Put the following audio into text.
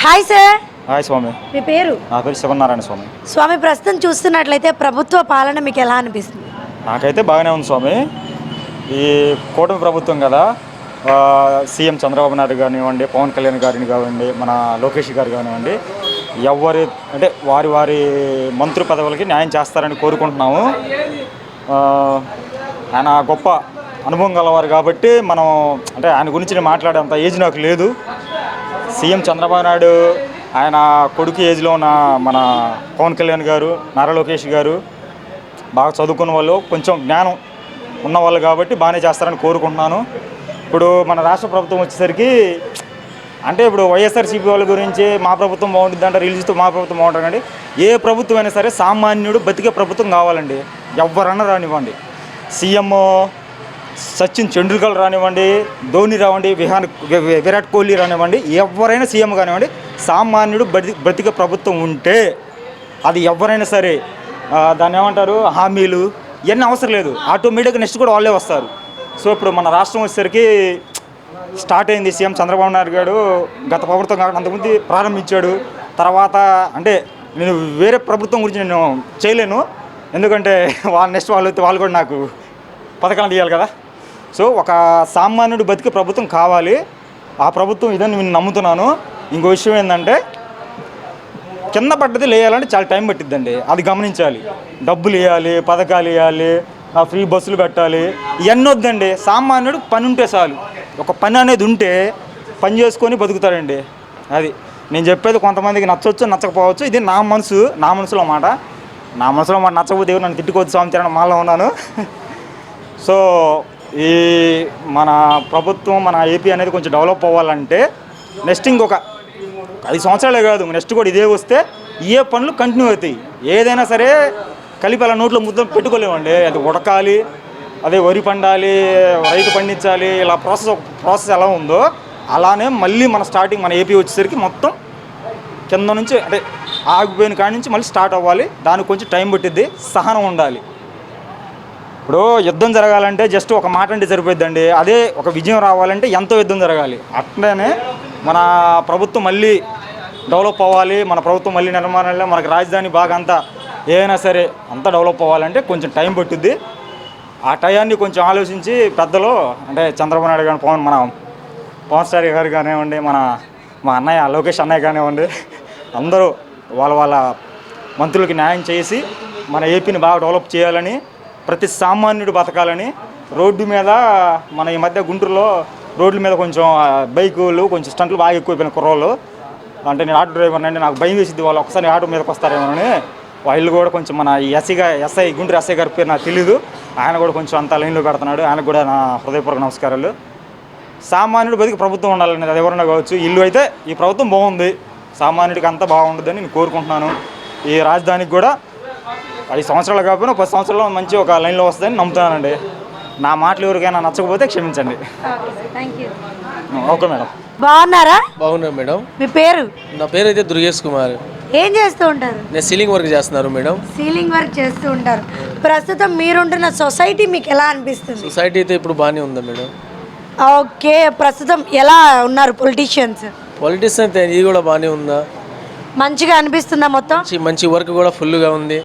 Hi sir. Hi స్వామి. మీ పేరు? నా పేరు శివనారాయణ స్వామి. స్వామి, ప్రస్తుతం చూస్తున్నట్లయితే ప్రభుత్వ పాలన మీకు ఎలా అనిపిస్తుంది? నాకైతే బాగానే ఉంది స్వామి. ఈ కూటమి ప్రభుత్వం కదా, సీఎం చంద్రబాబు నాయుడు కానివ్వండి, పవన్ కళ్యాణ్ గారిని కానివ్వండి, మన లోకేష్ గారు కానివ్వండి, ఎవరి అంటే వారి వారి మంత్రి పదవులకి న్యాయం చేస్తారని కోరుకుంటున్నాము. ఆయన గొప్ప అనుభవం గలవారు కాబట్టి మనం అంటే ఆయన గురించి నేను మాట్లాడేంత ఏజ్ నాకు లేదు. సీఎం చంద్రబాబు నాయుడు ఆయన కొడుకు ఏజ్లో ఉన్న మన పవన్ కళ్యాణ్ గారు, నారా లోకేష్ గారు బాగా చదువుకున్న వాళ్ళు, కొంచెం జ్ఞానం ఉన్నవాళ్ళు కాబట్టి బాగానే చేస్తారని కోరుకుంటున్నాను. ఇప్పుడు మన రాష్ట్ర ప్రభుత్వం వచ్చేసరికి అంటే ఇప్పుడు వైఎస్ఆర్సీపీ వాళ్ళ గురించి మా ప్రభుత్వం బాగుంటుంది అంటే రిలీజ్తో మా ప్రభుత్వం బాగుంటుందండి. ఏ ప్రభుత్వం అయినా సరే సామాన్యుడు బతికే ప్రభుత్వం కావాలండి. ఎవరన్నా రానివ్వండి, సీఎం సచిన్ టెండూల్కర్ రానివ్వండి, ధోని రావండి, విరాట్ కోహ్లీ రానివ్వండి, ఎవరైనా సీఎం కానివ్వండి, సామాన్యుడు బ్రతికే ప్రభుత్వం ఉంటే అది ఎవరైనా సరే దాన్ని ఏమంటారు, హామీలు ఇవన్నీ అవసరం లేదు, ఆటోమేటిక్గా నెక్స్ట్ కూడా వాళ్ళే వస్తారు. సో ఇప్పుడు మన రాష్ట్రం వచ్చేసరికి స్టార్ట్ అయింది. సీఎం చంద్రబాబు నాయుడు గారు గత ప్రభుత్వం కాకుండా అంతకుముందు ప్రారంభించాడు. తర్వాత అంటే నేను వేరే ప్రభుత్వం గురించి నేను చేయలేను, ఎందుకంటే నెక్స్ట్ వాళ్ళు కూడా నాకు పథకాలు తీయాలి కదా. సో ఒక సామాన్యుడు బతికే ప్రభుత్వం కావాలి, ఆ ప్రభుత్వం ఇదని నేను నమ్ముతున్నాను. ఇంకో విషయం ఏంటంటే కింద పడ్డది లేయాలంటే చాలా టైం పట్టిద్దండి, అది గమనించాలి. డబ్బులు వేయాలి, పథకాలు వేయాలి, ఫ్రీ బస్సులు పెట్టాలి, ఇవన్నీ వద్దండి. సామాన్యుడు పని ఉంటే చాలు, ఒక పని అనేది ఉంటే పని చేసుకొని బతుకుతాడండి. అది నేను చెప్పేది. కొంతమందికి నచ్చవచ్చు, నచ్చకపోవచ్చు, ఇది నా మనసులో మాట. నచ్చకపోతే ఎవరు నన్ను తిట్టుకోవచ్చు స్వామి, తినడం మాలో ఉన్నాను. సో ఈ మన ప్రభుత్వం, మన ఏపీ అనేది కొంచెం డెవలప్ అవ్వాలంటే నెక్స్ట్ ఇంకొక 5 సంవత్సరాలే కాదు, నెక్స్ట్ కూడా ఇదే వస్తే ఏ పనులు కంటిన్యూ అవుతాయి. ఏదైనా సరే కలిపి అలా నోట్లో ముద్ద పెట్టుకోలేమండి. అది ఉడకాలి, అదే వరి పండాలి, రైతు పండించాలి, ఇలా ప్రాసెస్ ఎలా ఉందో అలానే మళ్ళీ మన స్టార్టింగ్ మన ఏపీ వచ్చేసరికి మొత్తం కింద నుంచి అంటే ఆగిపోయిన కాడి నుంచి మళ్ళీ స్టార్ట్ అవ్వాలి. దానికి కొంచెం టైం పట్టిద్ది, సహనం ఉండాలి. ఇప్పుడు యుద్ధం జరగాలంటే జస్ట్ ఒక మాట అంటే సరిపోద్దండి, అదే ఒక విజయం రావాలంటే ఎంతో యుద్ధం జరగాలి. అట్లనే మన ప్రభుత్వం మళ్ళీ డెవలప్ అవ్వాలి, మన ప్రభుత్వం మళ్ళీ నిర్మాణంలో మనకు రాజధాని బాగా అంతా ఏదైనా సరే అంతా డెవలప్ అవ్వాలంటే కొంచెం టైం పట్టుద్ది. ఆ టయాన్ని కొంచెం ఆలోచించి పెద్దలు అంటే చంద్రబాబు నాయుడు కానీ, పవన్ స్టార్ గారు కానివ్వండి, మా అన్నయ్య లోకేష్ అన్నయ్య కానివ్వండి, అందరూ వాళ్ళ మంత్రులకి న్యాయం చేసి మన ఏపీని బాగా డెవలప్ చేయాలని, ప్రతి సామాన్యుడు బతకాలని. రోడ్డు మీద మన ఈ మధ్య గుంటూరులో రోడ్ల మీద కొంచెం బైకులు కొంచెం స్టంట్లు బాగా ఎక్కువైపోయిన కుర్రోళ్ళు. అంటే నేను ఆటో డ్రైవర్ అండి, నాకు భయం వేసిద్ది వాళ్ళు ఒకసారి ఆటో మీదకి వస్తారేమోనని. వాళ్ళు కూడా కొంచెం మన ఎస్ఐ గుంటూరు ఎస్ఐ గారి పేరు నాకు తెలీదు, ఆయన కూడా కొంచెం అంత లైన్లో పెడుతున్నాడు. ఆయనకు కూడా నా హృదయపూర్వక నమస్కారాలు. సామాన్యుడు బతికి ప్రభుత్వం ఉండాలనేది అది ఎవరన్నా కావచ్చు. ఇల్లు అయితే ఈ ప్రభుత్వం బాగుంది, సామాన్యుడికి అంతా బాగుంటుందని నేను కోరుకుంటున్నాను. ఈ రాజధానికి కూడా 5 సంవత్సరాలు కాకపోయినా 10 సంవత్సరాల్లో మంచి ఒక లైన్లో వస్తుందని నమ్ముతున్నానండి. నా మాటలు ఎవరికైనా నచ్చకపోతే క్షమించండి. Okay madam. బాగున్నారా? బాగున్నా మేడం. మీ పేరు? నా పేరు అయితే దుర్గేష్ కుమార్. ఏం చేస్తూ ఉంటారు? నేను సీలింగ్ వర్క్ చేస్తున్నారు మేడం. సీలింగ్ వర్క్ చేస్తూ ఉంటారు. ప్రస్తుతం మీరుంటున్న సొసైటీ మీకు ఎలా అనిపిస్తుంది? సొసైటీ అయితే ఇప్పుడు బాగానే ఉందా మేడం. ఓకే, ప్రస్తుతం ఎలా ఉన్నారు పొలిటీషియన్స్? అయితే ఇది కూడా బాగానే ఉందా, మంచిగా అనిపిస్తుందా? మొత్తం మంచి వర్క్ కూడా ఫుల్గా ఉంది.